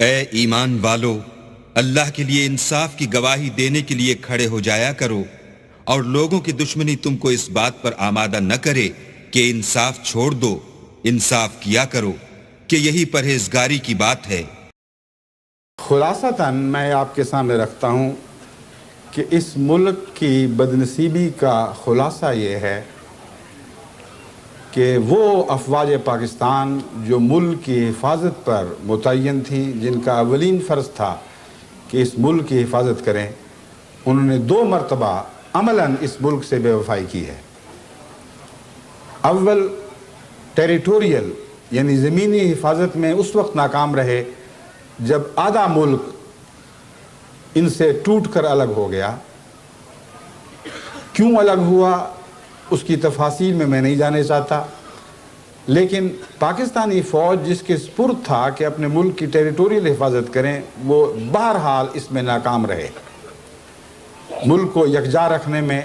اے ایمان والو، اللہ کے لیے انصاف کی گواہی دینے کے لیے کھڑے ہو جایا کرو، اور لوگوں کی دشمنی تم کو اس بات پر آمادہ نہ کرے کہ انصاف چھوڑ دو، انصاف کیا کرو کہ یہی پرہیزگاری کی بات ہے۔ خلاصتاً میں آپ کے سامنے رکھتا ہوں کہ اس ملک کی بدنصیبی کا خلاصہ یہ ہے کہ وہ افواج پاکستان جو ملک کی حفاظت پر متعین تھیں، جن کا اولین فرض تھا کہ اس ملک کی حفاظت کریں، انہوں نے 2 مرتبہ عملاً اس ملک سے بے وفائی کی ہے۔ اول ٹیریٹوریل یعنی زمینی حفاظت میں اس وقت ناکام رہے جب آدھا ملک ان سے ٹوٹ کر الگ ہو گیا۔ کیوں الگ ہوا اس کی تفاصیل میں نہیں جانے چاہتا، لیکن پاکستانی فوج جس کے سپرد تھا کہ اپنے ملک کی ٹیریٹوریل حفاظت کریں، وہ بہرحال اس میں ناکام رہے۔ ملک کو یکجا رکھنے میں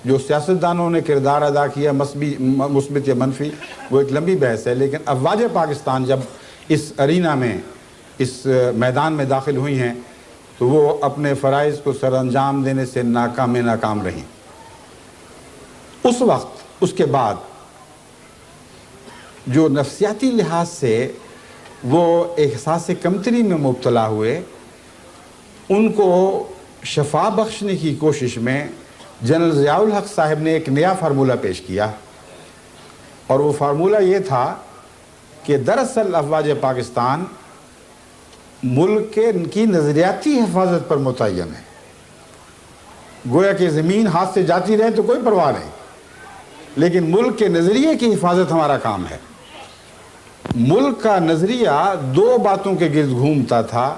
جو سیاستدانوں نے کردار ادا کیا، مثبت یا منفی، وہ ایک لمبی بحث ہے، لیکن افواج پاکستان جب اس ارینا میں، اس میدان میں داخل ہوئی ہیں تو وہ اپنے فرائض کو سر انجام دینے سے ناکام رہیں۔ اس وقت، اس کے بعد جو نفسیاتی لحاظ سے وہ احساس کمتری میں مبتلا ہوئے، ان کو شفا بخشنے کی کوشش میں جنرل ضیاء الحق صاحب نے ایک نیا فارمولہ پیش کیا، اور وہ فارمولہ یہ تھا کہ دراصل افواج پاکستان ملک کی نظریاتی حفاظت پر متعین ہے۔ گویا کہ زمین ہاتھ سے جاتی رہے تو کوئی پرواہ نہیں، لیکن ملک کے نظریے کی حفاظت ہمارا کام ہے۔ ملک کا نظریہ 2 باتوں کے گرد گھومتا تھا،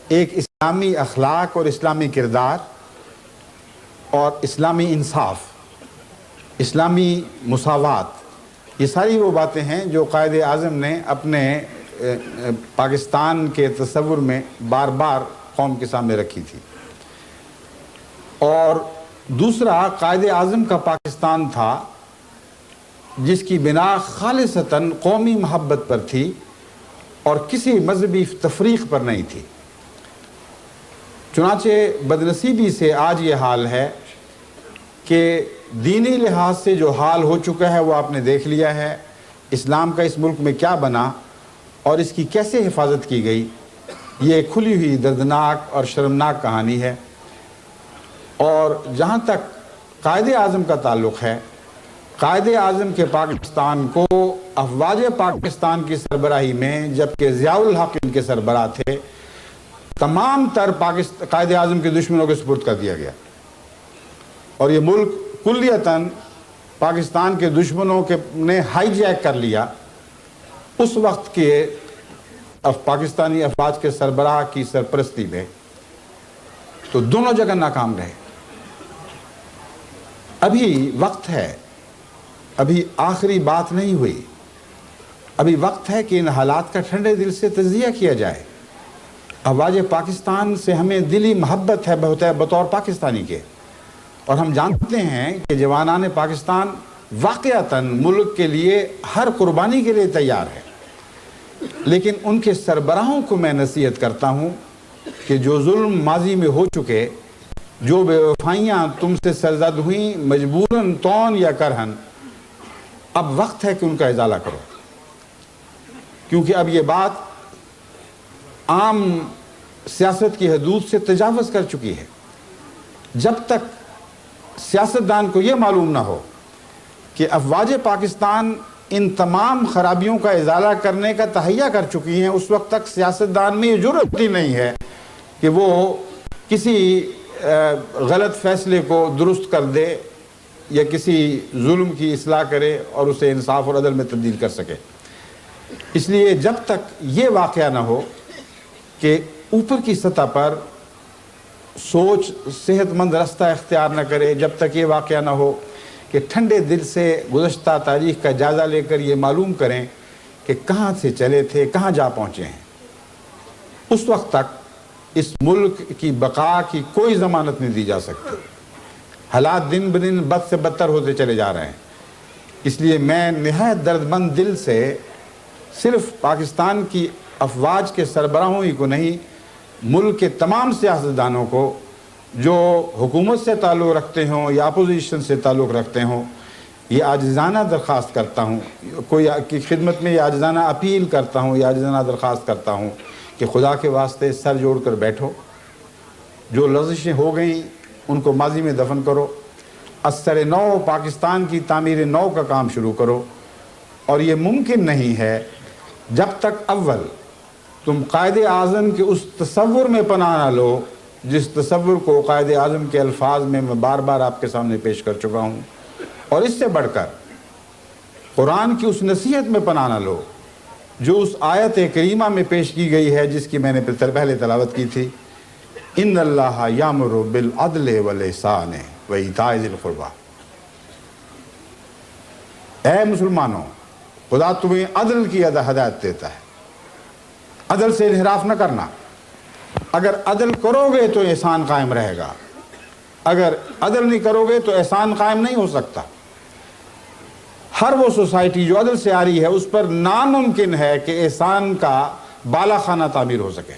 ایک اسلامی اخلاق اور اسلامی کردار، اور اسلامی انصاف، اسلامی مساوات۔ یہ ساری وہ باتیں ہیں جو قائد اعظم نے اپنے پاکستان کے تصور میں بار بار قوم کے سامنے رکھی تھی۔ اور دوسرا، قائد اعظم کا پاکستان تھا جس کی بنا خالصتاً قومی محبت پر تھی اور کسی مذہبی تفریق پر نہیں تھی۔ چنانچہ بدنصیبی سے آج یہ حال ہے کہ دینی لحاظ سے جو حال ہو چکا ہے وہ آپ نے دیکھ لیا ہے، اسلام کا اس ملک میں کیا بنا اور اس کی کیسے حفاظت کی گئی، یہ کھلی ہوئی دردناک اور شرمناک کہانی ہے۔ اور جہاں تک قائد اعظم کا تعلق ہے، قائد اعظم کے پاکستان کو افواج پاکستان کی سربراہی میں، جبکہ ضیاء الحق ان کے سربراہ تھے، تمام تر قائد اعظم کے دشمنوں کے سپرد کر دیا گیا، اور یہ ملک کلیتاً پاکستان کے دشمنوں نے ہائی جیک کر لیا۔ اس وقت کے پاکستانی افواج کے سربراہ کی سرپرستی میں، تو دونوں جگہ ناکام رہے۔ ابھی وقت ہے، ابھی آخری بات نہیں ہوئی، ابھی وقت ہے کہ ان حالات کا ٹھنڈے دل سے تجزیہ کیا جائے۔ افواج پاکستان سے ہمیں دلی محبت ہے بطور پاکستانی کے، اور ہم جانتے ہیں کہ جوانان پاکستان واقعتاً ملک کے لیے ہر قربانی کے لیے تیار ہے، لیکن ان کے سربراہوں کو میں نصیحت کرتا ہوں کہ جو ظلم ماضی میں ہو چکے، جو بے وفائیاں تم سے سرزد ہوئیں مجبوراً طون یا کرہن، اب وقت ہے کہ ان کا ازالہ کرو، کیونکہ اب یہ بات عام سیاست کی حدود سے تجاوز کر چکی ہے۔ جب تک سیاستدان کو یہ معلوم نہ ہو کہ افواج پاکستان ان تمام خرابیوں کا ازالہ کرنے کا تہیہ کر چکی ہیں، اس وقت تک سیاستدان میں یہ جرأت ہی نہیں ہے کہ وہ کسی غلط فیصلے کو درست کر دے یا کسی ظلم کی اصلاح کرے اور اسے انصاف اور عدل میں تبدیل کر سکے۔ اس لیے جب تک یہ واقعہ نہ ہو کہ اوپر کی سطح پر سوچ صحت مند رستہ اختیار نہ کرے، جب تک یہ واقعہ نہ ہو کہ ٹھنڈے دل سے گزشتہ تاریخ کا جائزہ لے کر یہ معلوم کریں کہ کہاں سے چلے تھے، کہاں جا پہنچے ہیں، اس وقت تک اس ملک کی بقا کی کوئی ضمانت نہیں دی جا سکتی۔ حالات دن بدن بد سے بدتر ہوتے چلے جا رہے ہیں۔ اس لیے میں نہایت درد مند دل سے صرف پاکستان کی افواج کے سربراہوں ہی کو نہیں، ملک کے تمام سیاستدانوں کو جو حکومت سے تعلق رکھتے ہوں یا اپوزیشن سے تعلق رکھتے ہوں، یہ عاجزانہ درخواست کرتا ہوں، کوئی کی خدمت میں یہ عاجزانہ اپیل کرتا ہوں، یہ عاجزانہ درخواست کرتا ہوں کہ خدا کے واسطے سر جوڑ کر بیٹھو، جو لغزشیں ہو گئیں ان کو ماضی میں دفن کرو، اثر نو پاکستان کی تعمیر نو کا کام شروع کرو۔ اور یہ ممکن نہیں ہے جب تک اول تم قائد اعظم کے اس تصور میں پناہ نہ لو جس تصور کو قائد اعظم کے الفاظ میں بار بار آپ کے سامنے پیش کر چکا ہوں، اور اس سے بڑھ کر قرآن کی اس نصیحت میں پناہ نہ لو جو اس آیت کریمہ میں پیش کی گئی ہے جس کی میں نے پہلے تلاوت کی تھی، ان اللہ یامر بالعدل والاحسان وایتاء ذی القربی۔ اے مسلمانوں، خدا تمہیں عدل کی ہدایت دیتا ہے، عدل سے انحراف نہ کرنا۔ اگر عدل کرو گے تو احسان قائم رہے گا، اگر عدل نہیں کرو گے تو احسان قائم نہیں ہو سکتا۔ ہر وہ سوسائٹی جو عدل سے آ رہی ہے اس پر ناممکن ہے کہ احسان کا بالا خانہ تعمیر ہو سکے۔